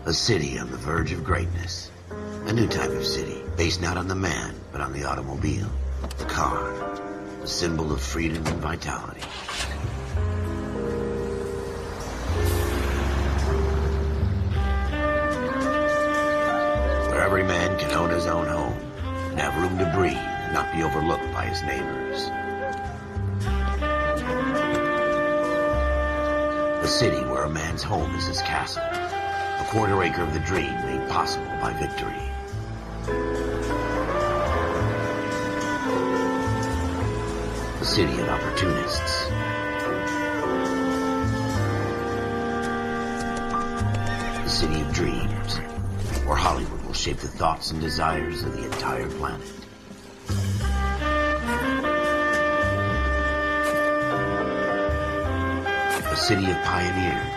A city on the verge of greatness. A new type of city, based not on the man, but on the automobile. The car. A symbol of freedom and vitality. Where every man can own his own home, and have room to breathe, and not be overlooked by his neighbors. A city where a man's home is his castle. A quarter acre of the dream made possible by victory. A city of opportunists. A city of dreams, where Hollywood will shape the thoughts and desires of the entire planet. A city of pioneers.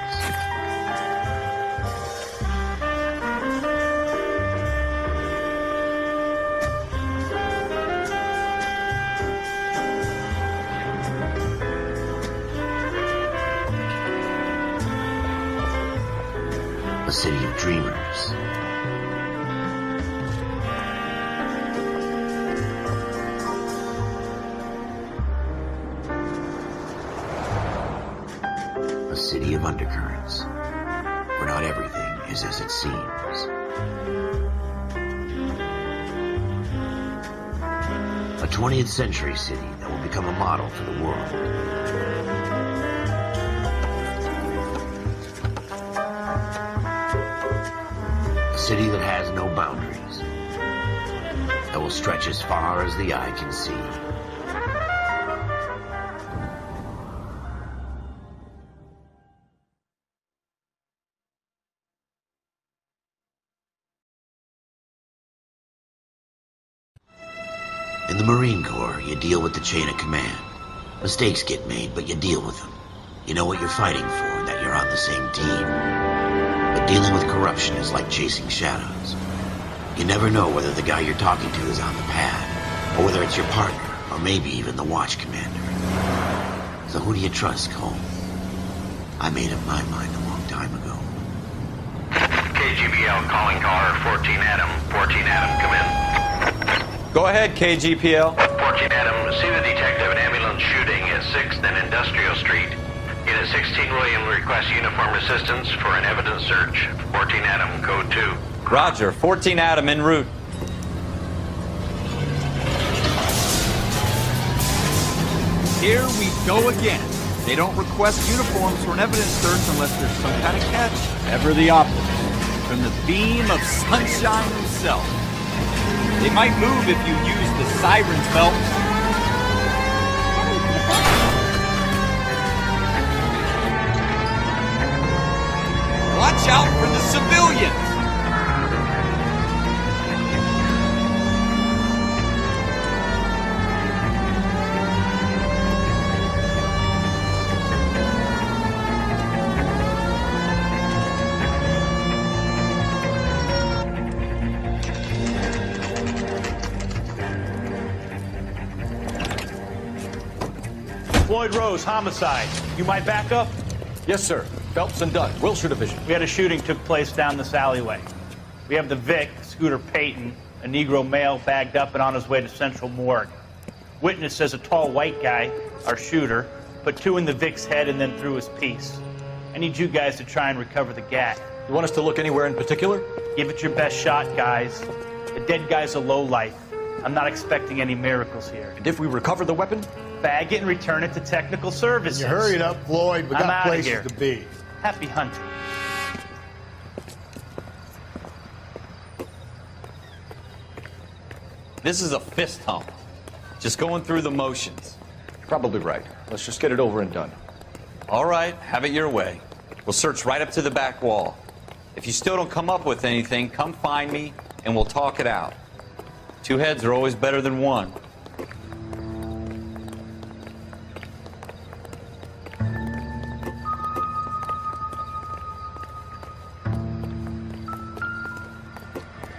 A city of dreamers. A city of undercurrents, where not everything is as it seems. A 20th century city that will become a model for the world. A city that has no boundaries, that will stretch as far as the eye can see. In the Marine Corps, you deal with the chain of command. Mistakes get made, but you deal with them. You know what you're fighting for, that you're on the same team. But dealing with corruption is like chasing shadows. You never know whether the guy you're talking to is on the pad, or whether it's your partner, or maybe even the watch commander. So who do you trust, Cole? I made up my mind a long time ago. KGBL calling caller 14 Adam. 14 Adam, come in. Go ahead, KGPL. 14 Adam, see the detective an ambulance shooting at 6th and Industrial Street. Unit 16 William requests uniform assistance for an evidence search. 14 Adam, code 2. Roger, 14 Adam en route. Here we go again. They don't request uniforms for an evidence search unless there's some kind of catch. Ever the opposite. From the beam of sunshine himself. They might move if you use the siren's belt. Watch out for the civilians! Floyd Rose, homicide. You might back up? Yes, sir. Phelps and Dunn, Wilshire Division. We had a shooting took place down this alleyway. We have the Vic, Scooter Payton, a Negro male bagged up and on his way to Central Morgue. Witness says a tall white guy, our shooter, put 2 in the Vic's head and then threw his piece. I need you guys to try and recover the gat. You want us to look anywhere in particular? Give it your best shot, guys. The dead guy's a lowlife. I'm not expecting any miracles here. And if we recover the weapon? Bag it and return it to technical services. You hurry it up, Floyd. We I'm got outta places here. to be. Happy hunting. This is a fist hump. Just going through the motions. Probably right. Let's just get it over and done. All right, have it your way. We'll search right up to the back wall. If you still don't come up with anything, come find me and we'll talk it out. 2 heads are always better than 1.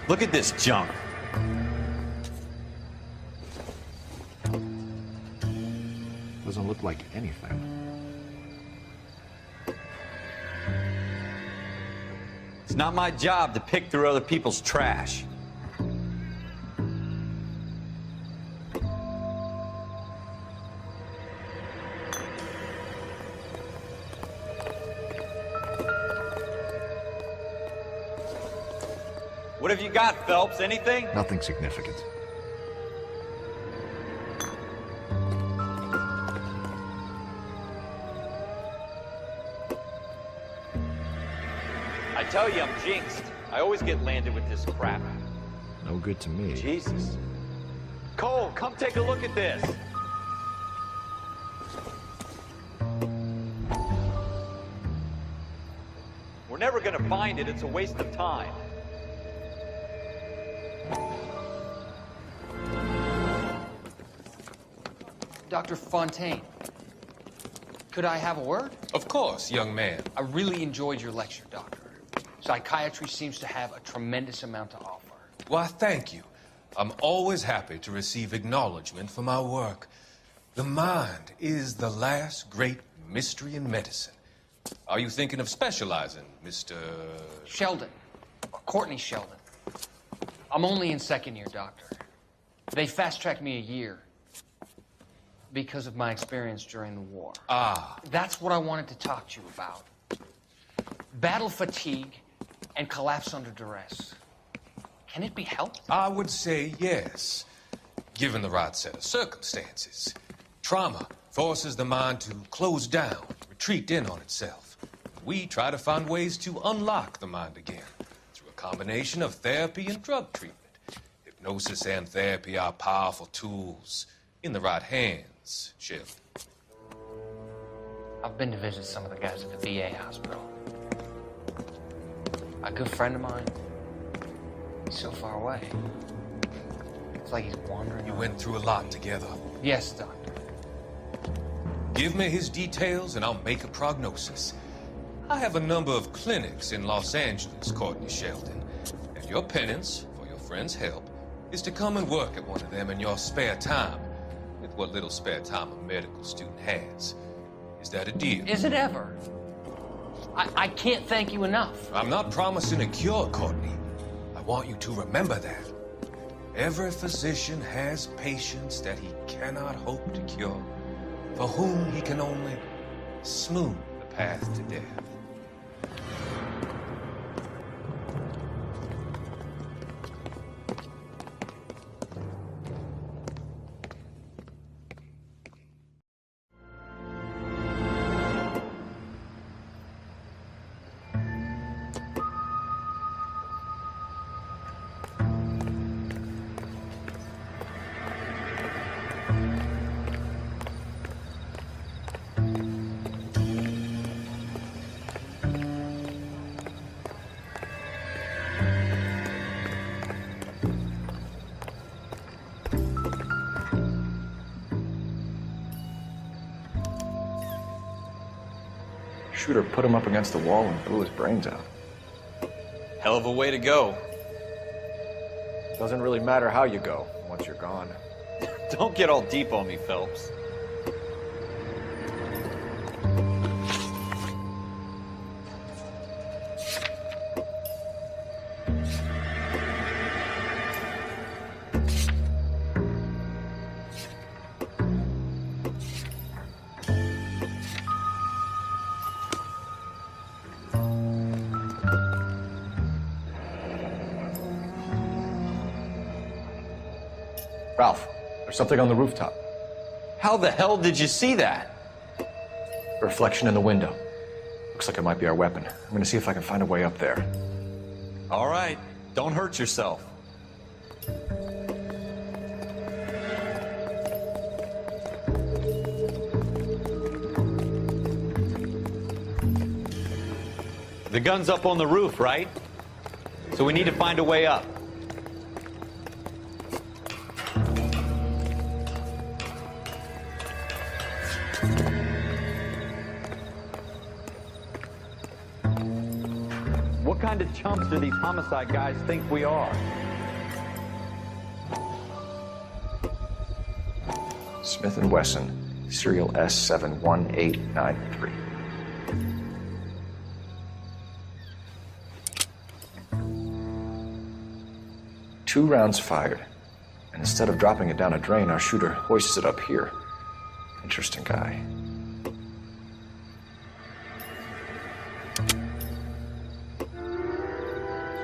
Look at this junk. Doesn't look like anything. It's not my job to pick through other people's trash. What have you got, Phelps? Anything? Nothing significant. I tell you, I'm jinxed. I always get landed with this crap. No good to me. Jesus. Cole, come take a look at this. We're never gonna find it. It's a waste of time. Dr. Fontaine, could I have a word? Of course, young man. I really enjoyed your lecture, Doctor. Psychiatry seems to have a tremendous amount to offer. Why, thank you. I'm always happy to receive acknowledgement for my work. The mind is the last great mystery in medicine. Are you thinking of specializing, Mr. Sheldon, or Courtney Sheldon. I'm only in second year, Doctor. They fast-tracked me a year because of my experience during the war. Ah. That's what I wanted to talk to you about. Battle fatigue and collapse under duress. Can it be helped? I would say yes, given the right set of circumstances. Trauma forces the mind to close down, retreat in on itself. We try to find ways to unlock the mind again through a combination of therapy and drug treatment. Hypnosis and therapy are powerful tools in the right hands, Sheldon. I've been to visit some of the guys at the VA hospital. A good friend of mine, he's so far away. It's like he's wandering. You went through a lot together. Yes, Doctor. Give me his details and I'll make a prognosis. I have a number of clinics in Los Angeles, Courtney Sheldon. And your penance, for your friend's help, is to come and work at one of them in your spare time. With what little spare time a medical student has. Is that a deal? Is it ever? I can't thank you enough. I'm not promising a cure, Courtney. I want you to remember that. Every physician has patients that he cannot hope to cure, for whom he can only smooth the path to death. Shooter put him up against the wall and blew his brains out. Hell of a way to go. Doesn't really matter how you go once you're gone. Don't get all deep on me, Phelps. Ralph, there's something on the rooftop. How the hell did you see that? A reflection in the window. Looks like it might be our weapon. I'm gonna see if I can find a way up there. All right, don't hurt yourself. The gun's up on the roof, right? So we need to find a way up. What kind of chumps do these homicide guys think we are? Smith & Wesson, serial S71893. 2 rounds fired. And instead of dropping it down a drain, our shooter hoists it up here. Interesting guy.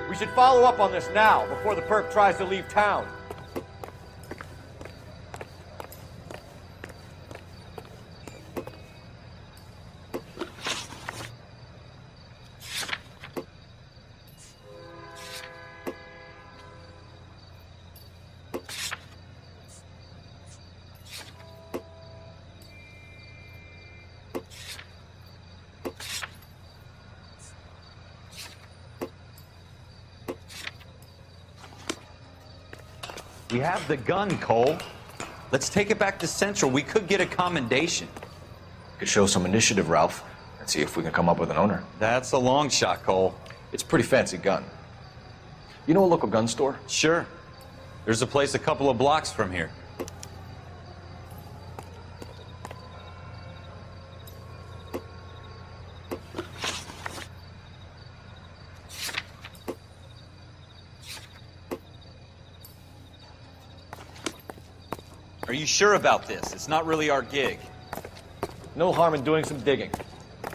We should follow up on this now, before the perp tries to leave town. We have the gun, Cole. Let's take it back to Central. We could get a commendation. Could show some initiative, Ralph, and see if we can come up with an owner. That's a long shot, Cole. It's a pretty fancy gun. You know a local gun store? Sure. There's a place a couple of blocks from here. Are you sure about this? It's not really our gig. No harm in doing some digging.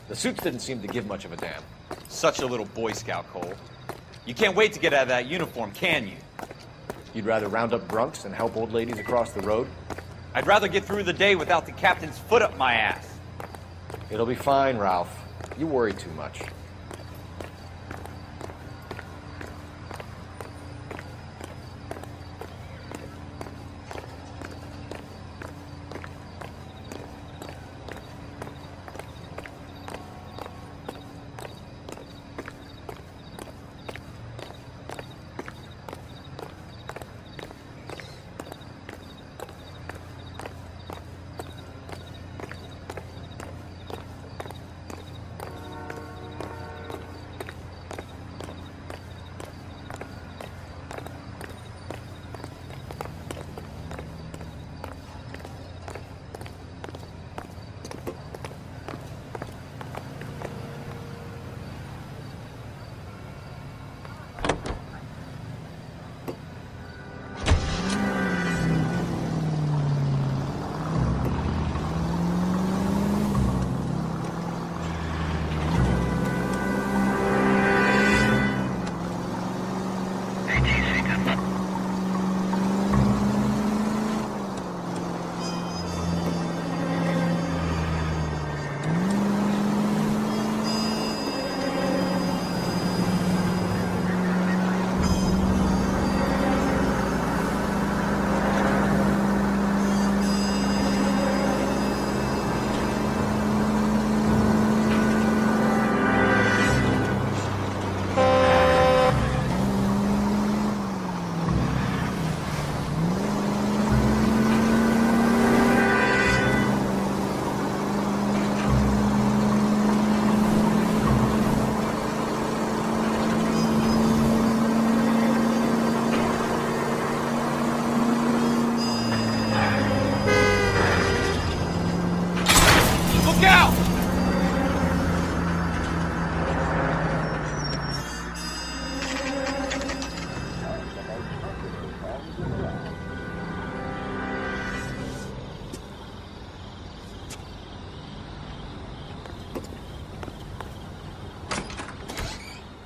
The suits didn't seem to give much of a damn. Such a little Boy Scout, Cole. You can't wait to get out of that uniform, can you? You'd rather round up drunks than help old ladies across the road? I'd rather get through the day without the captain's foot up my ass. It'll be fine, Ralph. You worry too much.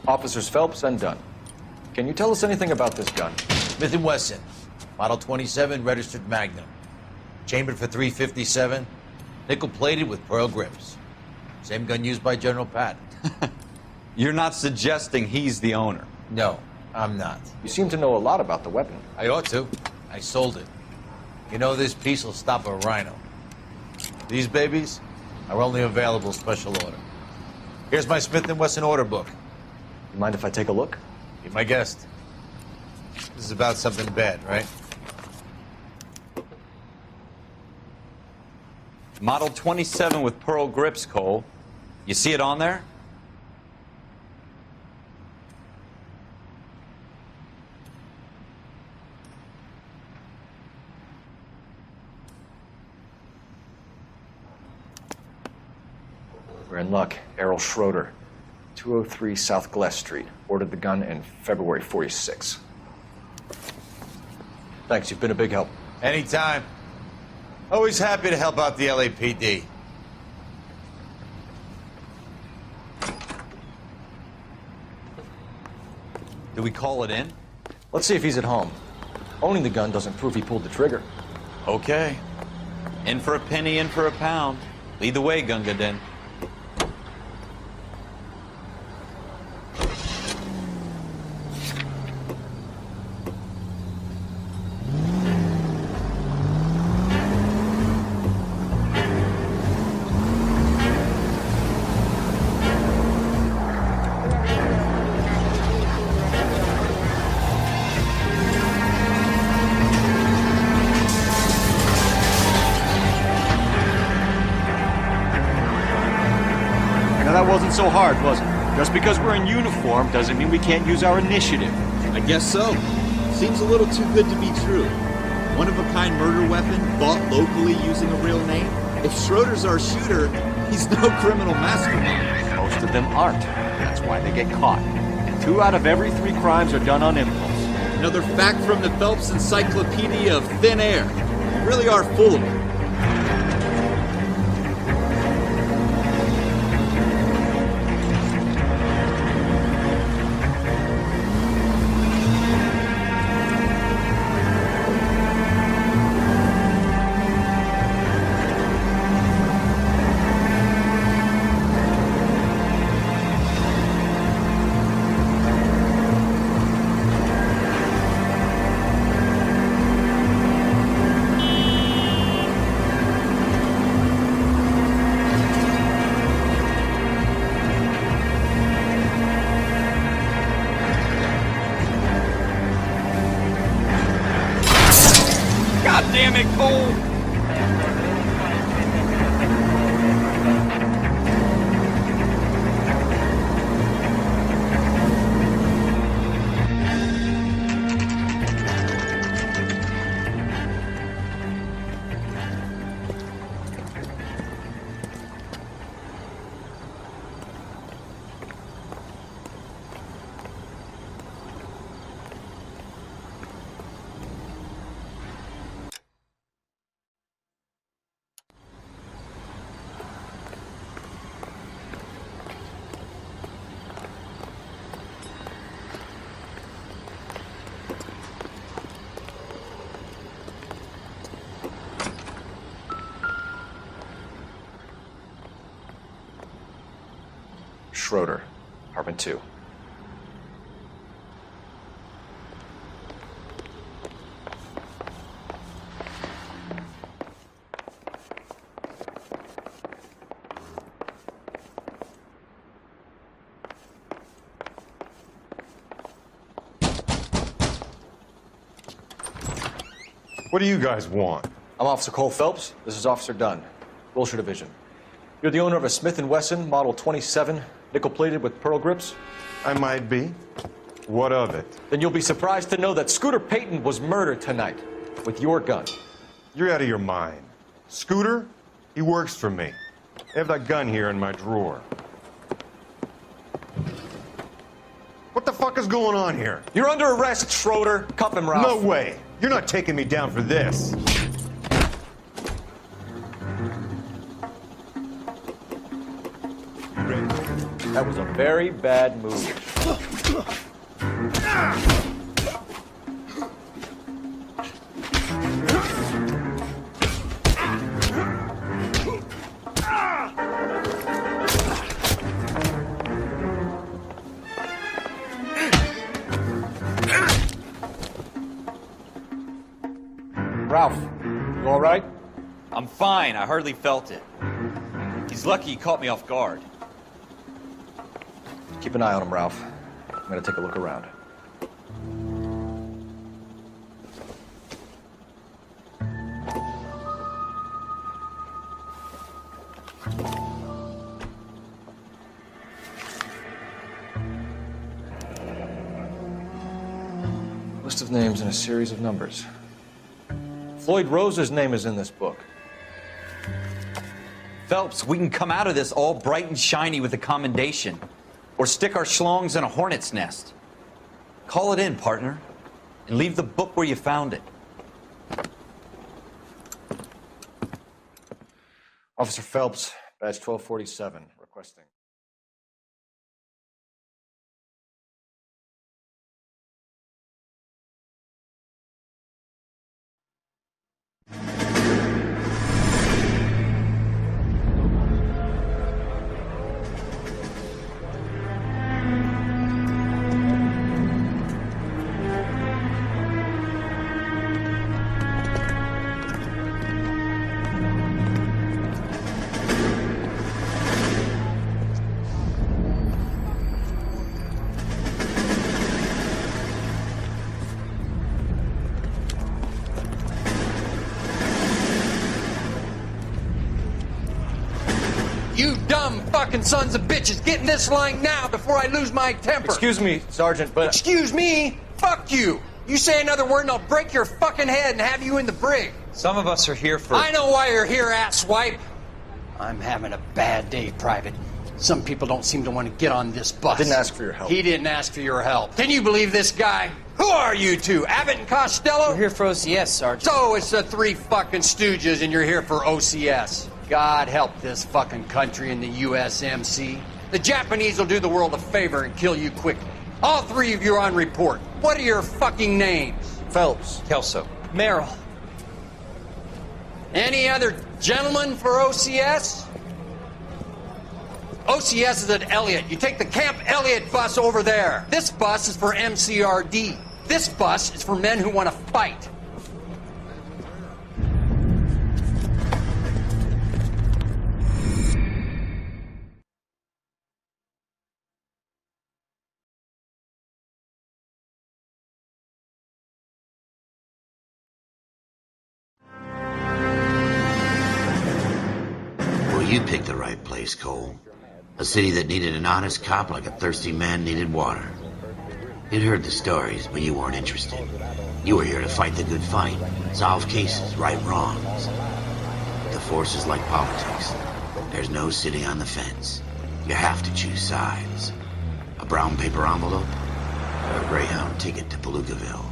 Officers Phelps and Dunn. Can you tell us anything about this gun? Smith & Wesson, Model 27, registered Magnum. Chambered for .357, nickel-plated with pearl grips. Same gun used by General Patton. You're not suggesting he's the owner? No, I'm not. You seem to know a lot about the weapon. I ought to. I sold it. You know, this piece will stop a rhino. These babies are only available special order. Here's my Smith & Wesson order book. You mind if I take a look? Be my guest. This is about something bad, right? Model 27 with pearl grips, Cole. You see it on there? We're in luck. Errol Schroeder, 203 South Gless Street. Ordered the gun in February '46. Thanks, you've been a big help. Anytime. Always happy to help out the LAPD. Do we call it in? Let's see if he's at home. Owning the gun doesn't prove he pulled the trigger. Okay. In for a penny, in for a pound. Lead the way, Gunga Din. That wasn't so hard, was it? Just because we're in uniform doesn't mean we can't use our initiative. I guess so. Seems a little too good to be true. One-of-a-kind murder weapon bought locally using a real name? If Schroeder's our shooter, he's no criminal mastermind. Most of them aren't. That's why they get caught. And 2 out of every 3 crimes are done on impulse. Another fact from the Phelps Encyclopedia of Thin Air. You really are full of it. Damn it, Cole! Schroeder, apartment 2. What do you guys want? I'm Officer Cole Phelps. This is Officer Dunn, Wilshire Division. You're the owner of a Smith & Wesson Model 27, nickel-plated with pearl grips? I might be. What of it? Then you'll be surprised to know that Scooter Payton was murdered tonight with your gun. You're out of your mind. Scooter? He works for me. I have that gun here in my drawer. What the fuck is going on here? You're under arrest, Schroeder. Cuff him, Ralph. No way. You're not taking me down for this. That was a very bad move. Ralph, you all right? I'm fine. I hardly felt it. He's lucky he caught me off guard. Keep an eye on him, Ralph. I'm gonna take a look around. List of names and a series of numbers. Floyd Rose's name is in this book. Phelps, we can come out of this all bright and shiny with a commendation. Or stick our schlongs in a hornet's nest. Call it in, partner. And leave the book where you found it. Officer Phelps, badge 1247, requesting. You dumb fucking sons of bitches, get in this line now before I lose my temper. Excuse me, Sergeant, but... Excuse me? Fuck you. You say another word and I'll break your fucking head and have you in the brig. Some of us are here for... I know why you're here, asswipe. I'm having a bad day, Private. Some people don't seem to want to get on this bus. I didn't ask for your help. He didn't ask for your help. Can you believe this guy? Who are you two? Abbott and Costello? We're here for OCS, Sergeant. So it's the three fucking stooges and you're here for OCS. God help this fucking country and the USMC. The Japanese will do the world a favor and kill you quickly. All three of you are on report. What are your fucking names? Phelps. Kelso. Merrill. Any other gentlemen for OCS? OCS is at Elliott. You take the Camp Elliott bus over there. This bus is for MCRD. This bus is for men who want to fight. You picked the right place, Cole. A city that needed an honest cop like a thirsty man needed water. You'd heard the stories, but you weren't interested. You were here to fight the good fight, solve cases, right wrongs. The force is like politics. There's no sitting on the fence. You have to choose sides. A brown paper envelope, or a Greyhound ticket to Palookaville.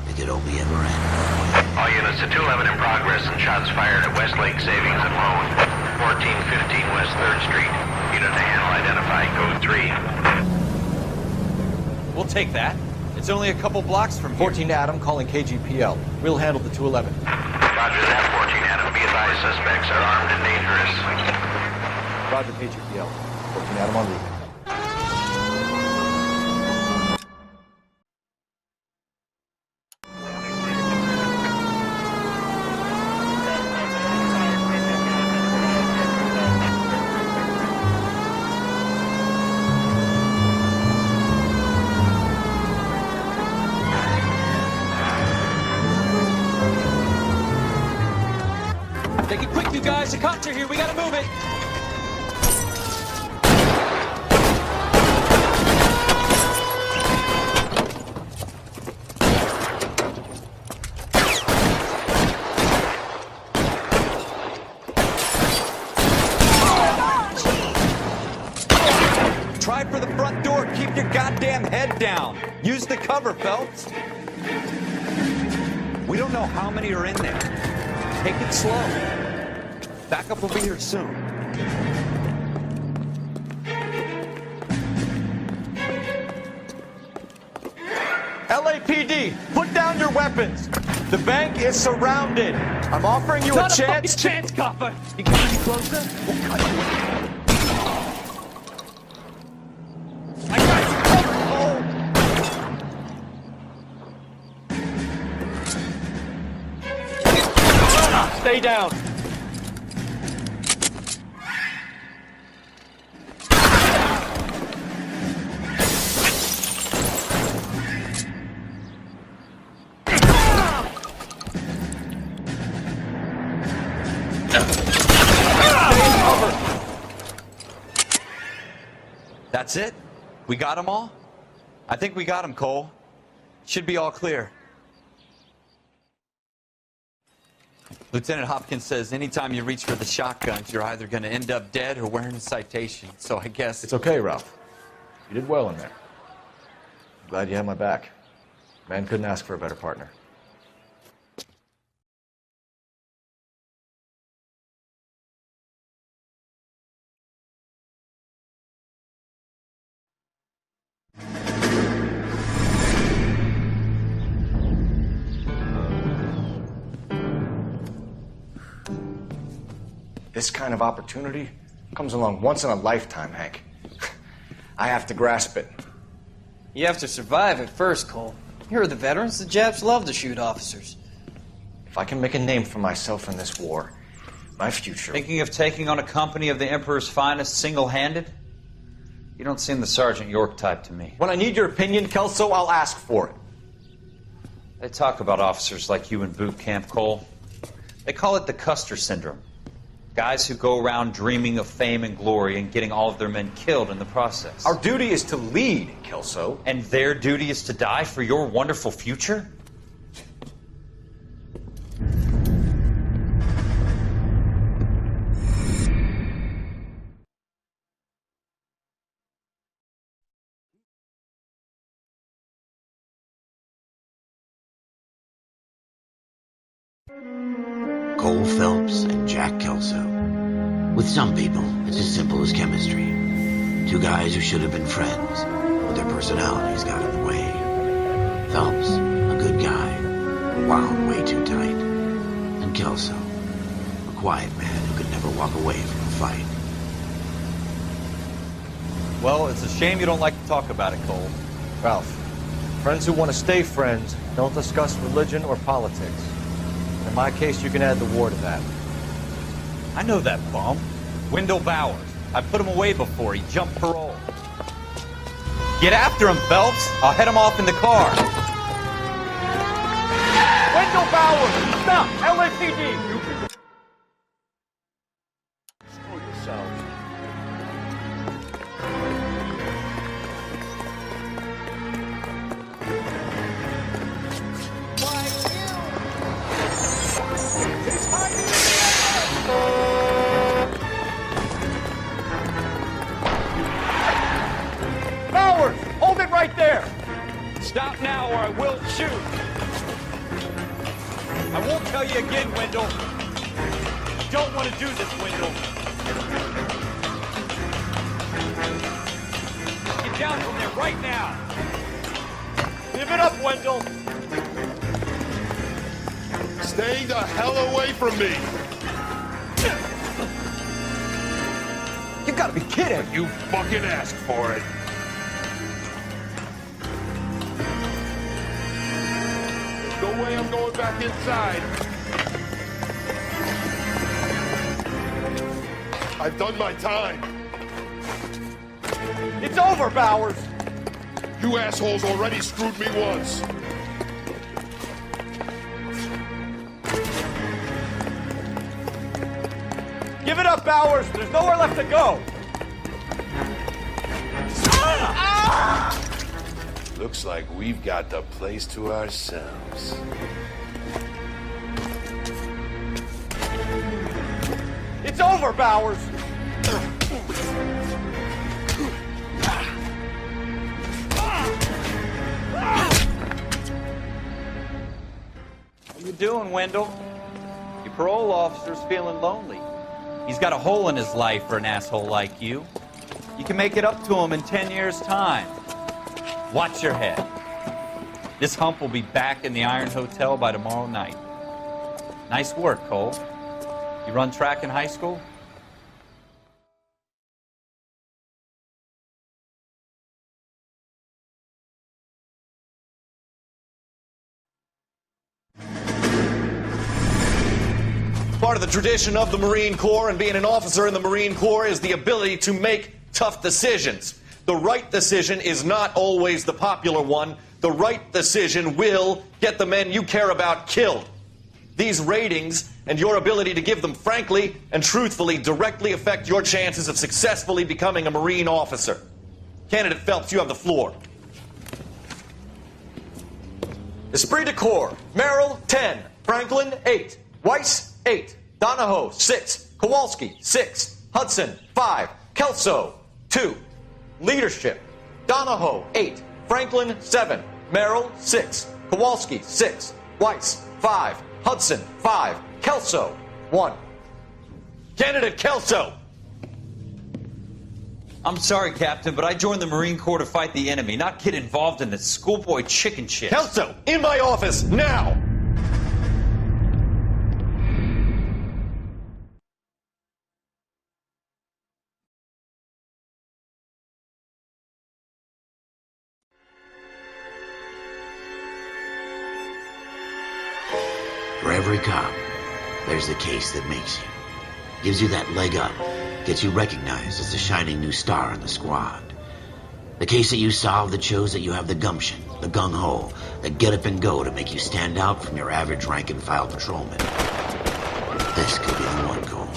It could only ever end. All units to 211 in progress and shots fired at Westlake Savings and Loan, 1415 West 3rd Street. Unit to handle identifying code 3. We'll take that. It's only a couple blocks from here. 14 Adam calling KGPL. We'll handle the 211. Roger that, 14 Adam. Be advised, suspects are armed and dangerous. Roger, KGPL. 14 Adam on route. Take it quick, you guys. The cops are here. We gotta move it. Try for the front door. Keep your goddamn head down. Use the cover, Phelps. We don't know how many are in there. Take it slow. Backup will be here soon. LAPD, put down your weapons. The bank is surrounded. I'm offering you a chance. Chance, copper. You come any closer? We'll cut you. I got you covered, Cole. Stay down. That's it? We got them all? I think we got them, Cole. Should be all clear. Lieutenant Hopkins says anytime you reach for the shotguns, you're either going to end up dead or wearing a citation. So I guess... It's okay, Ralph. You did well in there. I'm glad you had my back. Man couldn't ask for a better partner. This kind of opportunity comes along once in a lifetime, Hank. I have to grasp it. You have to survive at first, Cole. Here are the veterans. The Japs love to shoot officers. If I can make a name for myself in this war, my future... Thinking of taking on a company of the Emperor's finest single-handed? You don't seem the Sergeant York type to me. When I need your opinion, Kelso, I'll ask for it. They talk about officers like you in boot camp, Cole. They call it the Custer Syndrome. Guys who go around dreaming of fame and glory and getting all of their men killed in the process. Our duty is to lead, Kelso. And their duty is to die for your wonderful future? Cole Phelps and Jack Kelso. With some people, it's as simple as chemistry. Two guys who should have been friends, but their personalities got in the way. Phelps, a good guy, wound way too tight. And Kelso, a quiet man who could never walk away from a fight. Well, it's a shame you don't like to talk about it, Cole. Ralph, friends who want to stay friends don't discuss religion or politics. In my case, you can add the war to that. I know that bum. Wendell Bowers. I put him away before. He jumped parole. Get after him, Phelps. I'll head him off in the car. Wendell Bowers! Stop! LAPD! Screw yourselves. Bowers! Hold it right there! Stop now or I will shoot. I won't tell you again, Wendell. You don't want to do this, Wendell. Get down from there right now. Give it up, Wendell. Stay the hell away from me! You gotta be kidding! You fucking asked for it! There's no way I'm going back inside. I've done my time. It's over, Bowers! You assholes already screwed me once. Give it up, Bowers! There's nowhere left to go! Looks like we've got the place to ourselves. It's over, Bowers! How you doing, Wendell? Your parole officer's feeling lonely. He's got a hole in his life for an asshole like you. You can make it up to him in 10 years' time. Watch your head. This hump will be back in the Iron Hotel by tomorrow night. Nice work, Cole. You run track in high school? Part of the tradition of the Marine Corps and being an officer in the Marine Corps is the ability to make tough decisions. The right decision is not always the popular one. The right decision will get the men you care about killed. These ratings and your ability to give them frankly and truthfully directly affect your chances of successfully becoming a Marine officer. Candidate Phelps, you have the floor. Esprit de Corps, Merrill, 10. Franklin, 8. Weiss, 8. Donahoe, 6. Kowalski, 6. Hudson, 5. Kelso, 2. Leadership, Donahoe, 8. Franklin, 7. Merrill, 6. Kowalski, 6. Weiss, 5. Hudson, 5. Kelso, 1. Candidate Kelso! I'm sorry, Captain, but I joined the Marine Corps to fight the enemy, not get involved in this schoolboy chicken shit. Kelso, in my office, now! For every cop, there's the case that makes you. Gives you that leg up, gets you recognized as the shining new star in the squad. The case that you solve that shows that you have the gumption, the gung-ho, the get up and go to make you stand out from your average rank-and-file patrolman. This could be the one, Cole.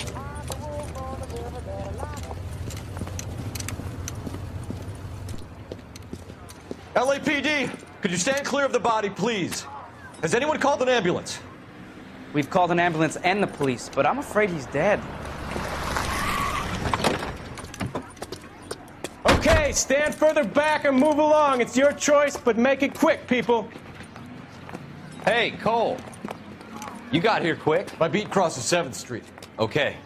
LAPD, could you stand clear of the body, please? Has anyone called an ambulance? We've called an ambulance and the police, but I'm afraid he's dead. Okay, stand further back and move along. It's your choice, but make it quick, people. Hey, Cole. You got here quick. My beat crosses 7th Street. Okay.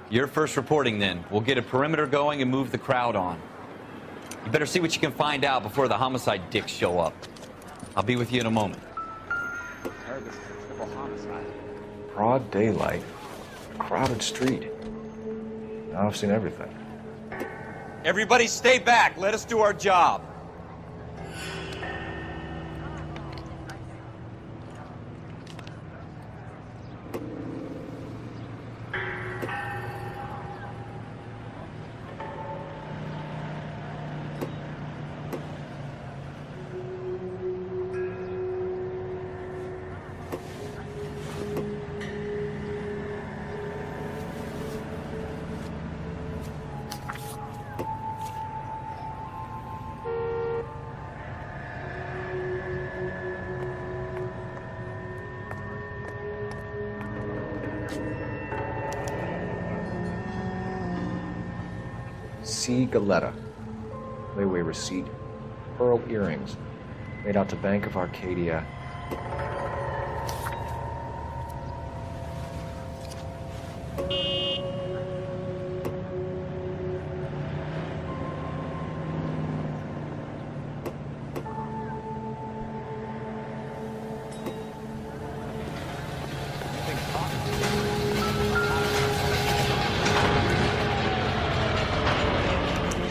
You're first reporting then. We'll get a perimeter going and move the crowd on. You better see what you can find out before the homicide dicks show up. I'll be with you in a moment. I heard this is a triple homicide. Broad daylight, a crowded street. Now I've seen everything. Everybody stay back. Let us do our job. C. Galetta. Layaway receipt. Pearl earrings. Made out to Bank of Arcadia.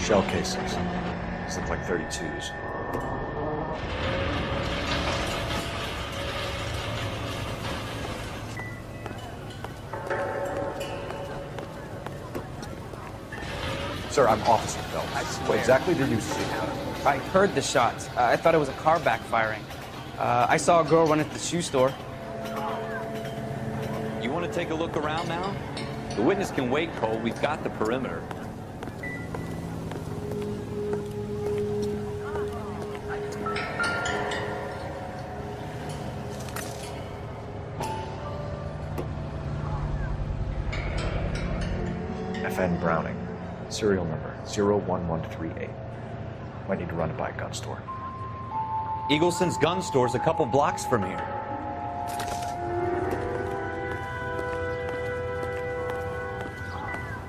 Shell casings. These look like 32s. Sir, I'm Officer Phelps. What exactly did you see? I heard the shots. I thought it was a car backfiring. I saw a girl run into the shoe store. You want to take a look around now? The witness can wait, Cole. We've got the perimeter. FN Browning. Serial number 01138. Might need to run it by a gun store. Eagleson's gun store's a couple blocks from here.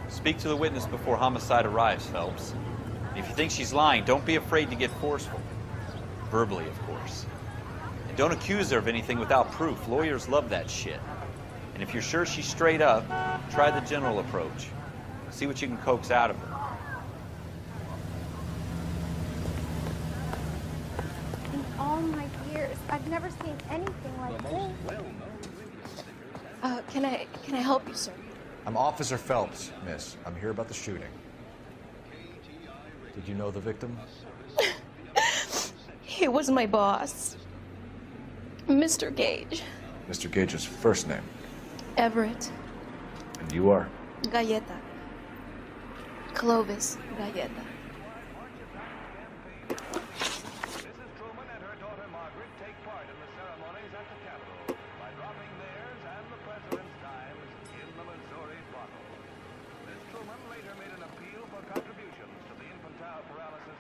Speak to the witness before homicide arrives, Phelps. If you think she's lying, don't be afraid to get forceful. Verbally, of course. And don't accuse her of anything without proof. Lawyers love that shit. And if you're sure she's straight up, try the general approach. See what you can coax out of her. In all my years, I've never seen anything like this. Can I help you, sir? I'm Officer Phelps, miss. I'm here about the shooting. Did you know the victim? He was my boss, Mr. Gage. Mr. Gage's first name. Everett. And you are? Galleta. Clovis Galleta.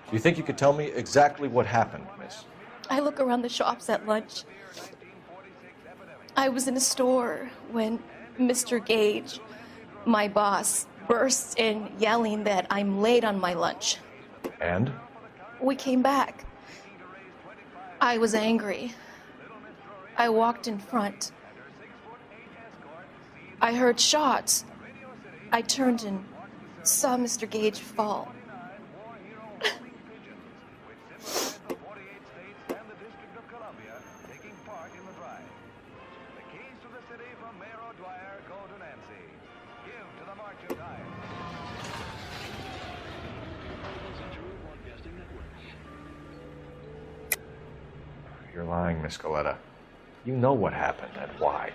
Do you think you could tell me exactly what happened, miss? I look around the shops at lunch. I was in a store when Mr. Gage, my boss, bursts in yelling that I'm late on my lunch. And? We came back. I was angry. I walked in front. I heard shots. I turned and saw Mr. Gage fall. You're lying, Miss Goleta. You know what happened and why.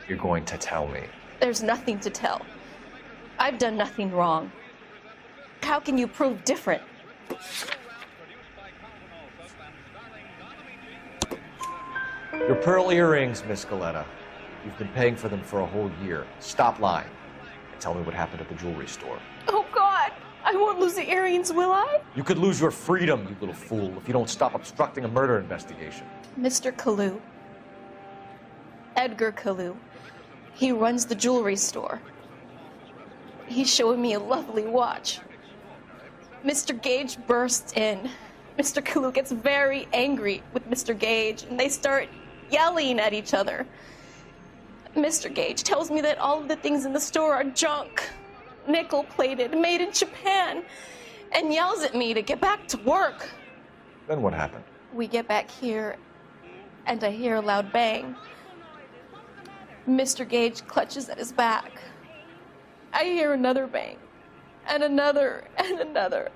You're going to tell me. There's nothing to tell. I've done nothing wrong. How can you prove different? Your pearl earrings, Miss Goleta. You've been paying for them for a whole year. Stop lying and tell me what happened at the jewelry store. Oh, God! I won't lose the earrings, will I? You could lose your freedom, you little fool, if you don't stop obstructing a murder investigation. Mr. Kalu. Edgar Kalu. He runs the jewelry store. He's showing me a lovely watch. Mr. Gage bursts in. Mr. Kalu gets very angry with Mr. Gage, and they start yelling at each other. Mr. Gage tells me that all of the things in the store are junk, nickel-plated, made in Japan, and yells at me to get back to work. Then what happened? We get back here, and I hear a loud bang. Mr. Gage clutches at his back. I hear another bang, and another, and another.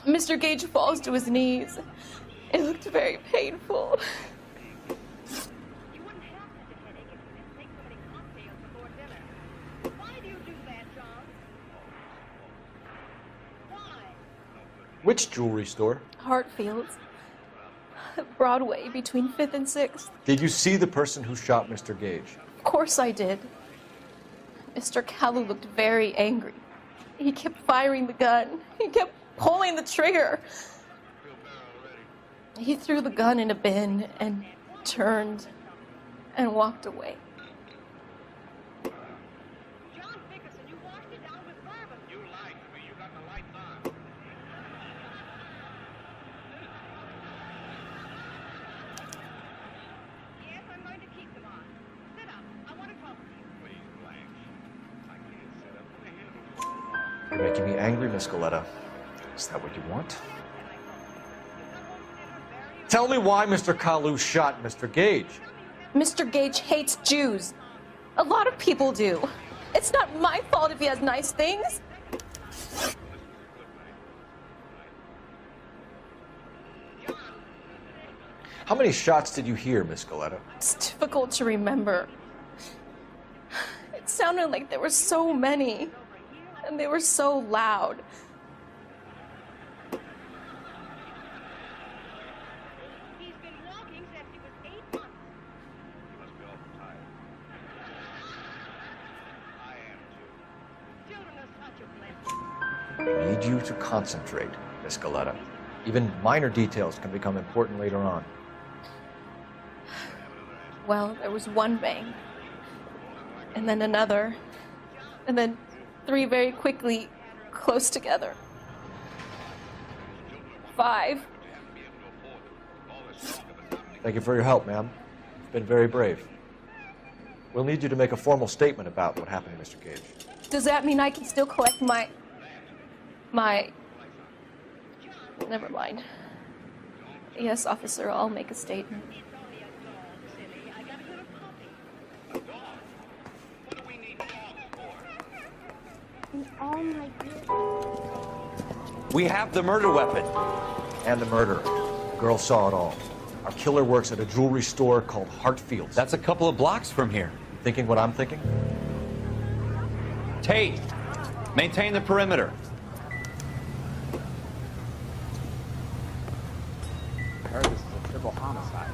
Mr. Gage falls to his knees. It looked very painful. Which jewelry store? Hartfield's. Broadway, between 5th and 6th. Did you see the person who shot Mr. Gage? Of course I did. Mr. Kalu looked very angry. He kept firing the gun. He kept pulling the trigger. He threw the gun in a bin and turned and walked away. You're making me angry, Miss Goleta. Is that what you want? Tell me why Mr. Kalu shot Mr. Gage. Mr. Gage hates Jews. A lot of people do. It's not my fault if he has nice things. How many shots did you hear, Miss Goleta? It's difficult to remember. It sounded like there were so many, and they were so loud. I need you to concentrate, Miss Goleta. Even minor details can become important later on. Well, there was one bang, and then another, and then 3 very quickly, close together. 5. Thank you for your help, ma'am. You've been very brave. We'll need you to make a formal statement about what happened to Mr. Gage. Does that mean I can still collect my... Never mind. Yes, officer, I'll make a statement. We have the murder weapon. And the murderer. The girl saw it all. Our killer works at a jewelry store called Hartfield's. That's a couple of blocks from here. Thinking what I'm thinking? Tate, maintain the perimeter. I heard this is a triple homicide.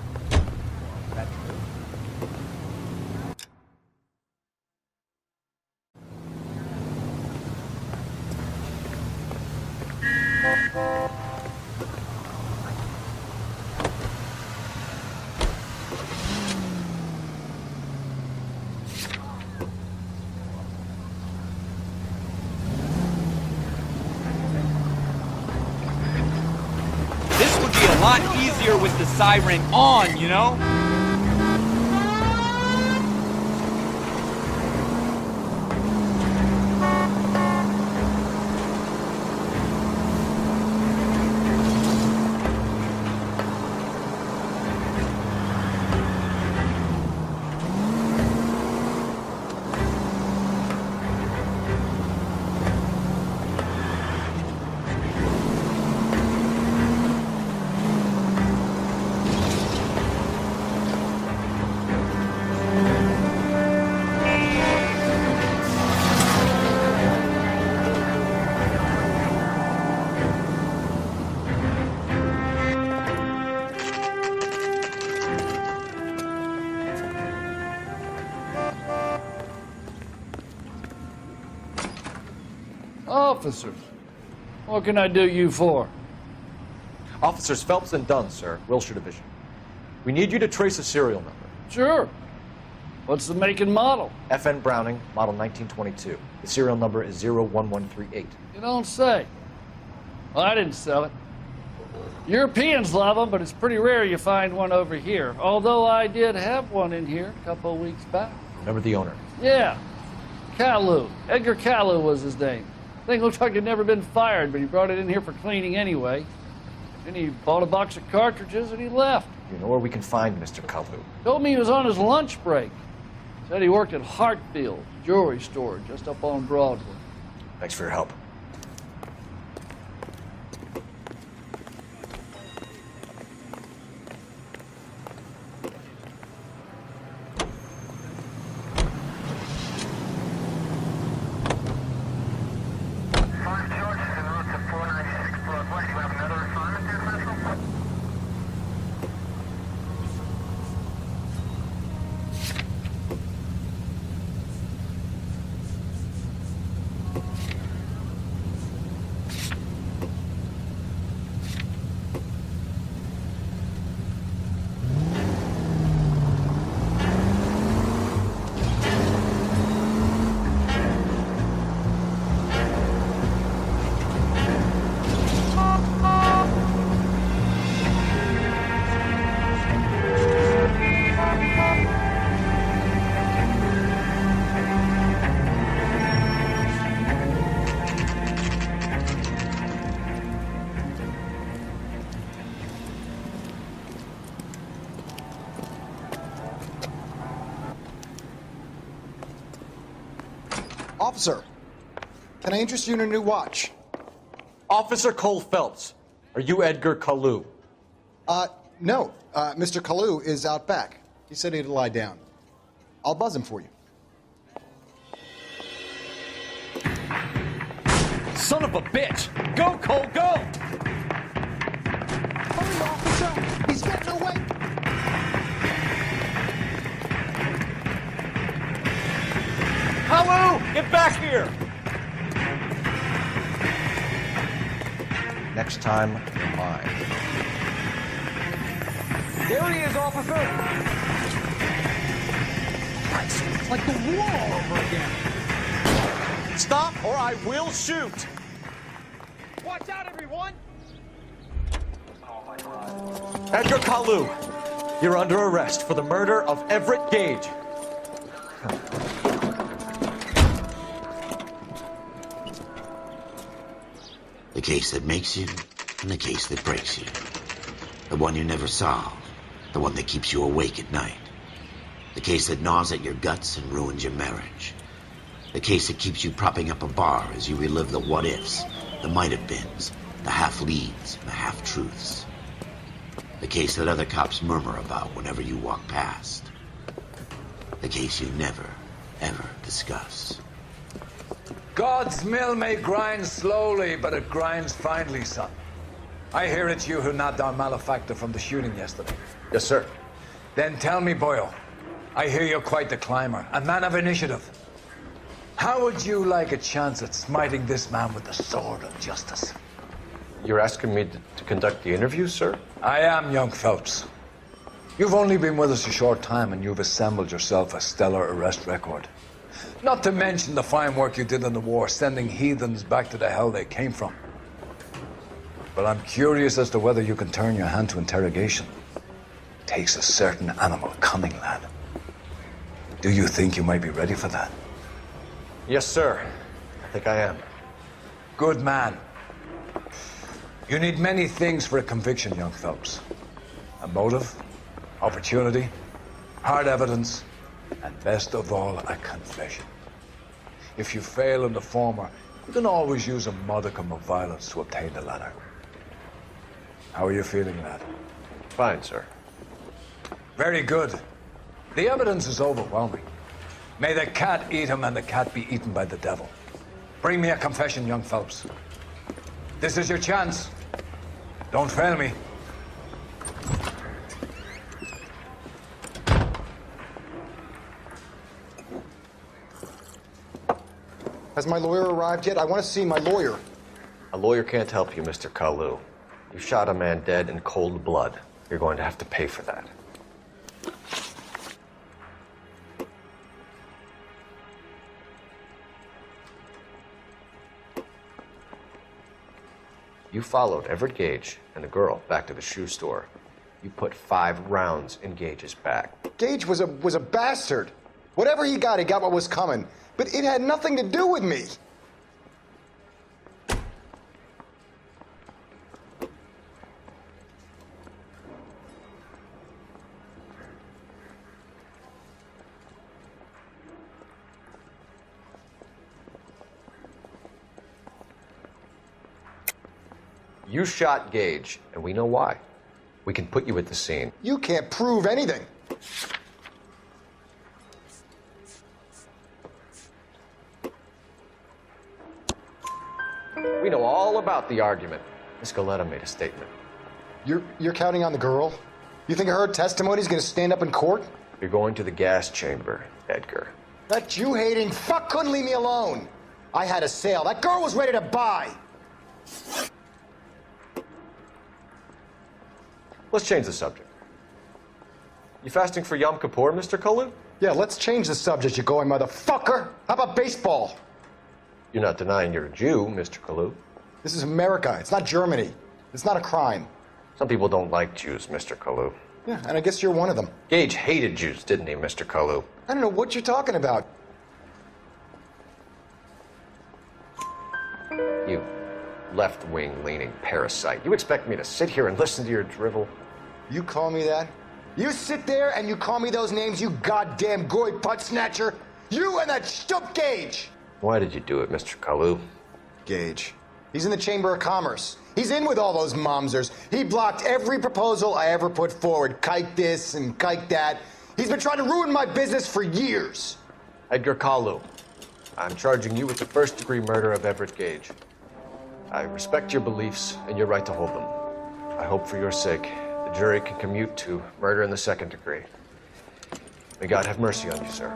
That's true. This would be a lot easier with the siren on, you know? officers. What can I do you for? Officers Phelps and Dunn, sir, Wilshire Division. We need you to trace a serial number. Sure. What's the make and model? FN Browning, model 1922. The serial number is 01138. You don't say. Well, I didn't sell it. Europeans love them, but it's pretty rare you find one over here. Although I did have one in here a couple of weeks back. Remember the owner? Yeah. Kalu. Edgar Kalu was his name. Thing looked like he'd never been fired, but he brought it in here for cleaning anyway. Then he bought a box of cartridges and he left. You know where we can find Mr. Kalu? Told me he was on his lunch break. Said he worked at Hartfield jewelry store just up on Broadway. Thanks for your help. Officer, can I interest you in a new watch? Officer Cole Phelps, are you Edgar Kalu? No. Mr. Kalu is out back. He said he'd lie down. I'll buzz him for you. Son of a bitch! Go, Cole, go! Hurry, officer! He's getting away! Kalu, get back here! Next time, you're mine. There he is, officer! Christ, it's like the war all over again. Stop, or I will shoot! Watch out, everyone! Edgar Kalu, you're under arrest for the murder of Everett Gage. The case that makes you, and the case that breaks you. The one you never solve, the one that keeps you awake at night. The case that gnaws at your guts and ruins your marriage. The case that keeps you propping up a bar as you relive the what-ifs, the might-have-beens, the half-leads, and the half-truths. The case that other cops murmur about whenever you walk past. The case you never, ever discuss. God's mill may grind slowly, but it grinds finely, son. I hear it's you who nabbed our malefactor from the shooting yesterday. Yes, sir. Then tell me, Boyle, I hear you're quite the climber, a man of initiative. How would you like a chance at smiting this man with the sword of justice? You're asking me to conduct the interview, sir? I am, young Phelps. You've only been with us a short time, and you've assembled yourself a stellar arrest record. Not to mention the fine work you did in the war, sending heathens back to the hell they came from. But I'm curious as to whether you can turn your hand to interrogation. Takes a certain animal cunning, lad. Do you think you might be ready for that? Yes, sir. I think I am. Good man. You need many things for a conviction, young Phelps. A motive, opportunity, hard evidence, and best of all, a confession. If you fail in the former, you can always use a modicum of violence to obtain the latter. How are you feeling, lad? Fine, sir. Very good. The evidence is overwhelming. May the cat eat him and the cat be eaten by the devil. Bring me a confession, young Phelps. This is your chance. Don't fail me. Has my lawyer arrived yet? I want to see my lawyer. A lawyer can't help you, Mr. Kalu. You shot a man dead in cold blood. You're going to have to pay for that. You followed Everett Gage and the girl back to the shoe store. You put 5 rounds in Gage's back. Gage was a bastard. Whatever he got what was coming. But it had nothing to do with me. You shot Gage, and we know why. We can put you at the scene. You can't prove anything. We know all about the argument. Miss Goleta made a statement. You're counting on the girl? You think her testimony is going to stand up in court? You're going to the gas chamber, Edgar. That Jew-hating fuck couldn't leave me alone. I had a sale. That girl was ready to buy. Let's change the subject. You fasting for Yom Kippur, Mr. Kalu? Yeah, let's change the subject, you going motherfucker. How about baseball? You're not denying you're a Jew, Mr. Kalu. This is America. It's not Germany. It's not a crime. Some people don't like Jews, Mr. Kalu. Yeah, and I guess you're one of them. Gage hated Jews, didn't he, Mr. Kalu? I don't know what you're talking about. You left-wing leaning parasite. You expect me to sit here and listen to your drivel? You call me that? You sit there and you call me those names, you goddamn goy putt snatcher? You and that stup Gage! Why did you do it, Mr. Kalu? Gage. He's in the Chamber of Commerce. He's in with all those momsers. He blocked every proposal I ever put forward. Kike this and kike that. He's been trying to ruin my business for years. Edgar Kalu, I'm charging you with the first-degree murder of Everett Gage. I respect your beliefs and your right to hold them. I hope for your sake the jury can commute to murder in the second degree. May God have mercy on you, sir.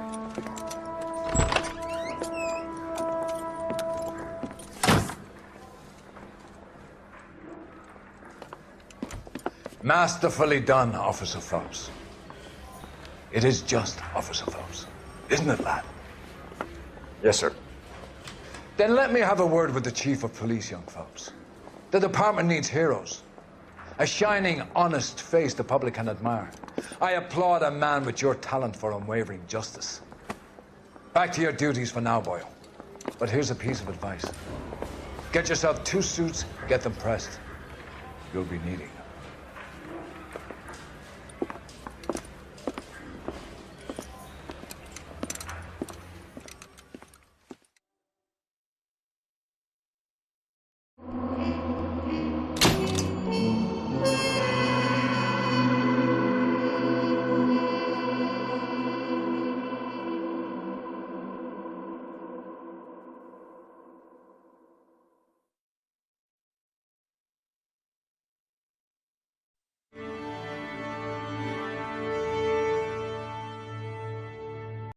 Masterfully done, Officer Phelps. It is just Officer Phelps, isn't it, lad? Yes, sir. Then let me have a word with the Chief of Police, young Phelps. The department needs heroes. A shining, honest face the public can admire. I applaud a man with your talent for unwavering justice. Back to your duties for now, boy. But here's a piece of advice. Get yourself 2 suits, get them pressed. You'll be needing them.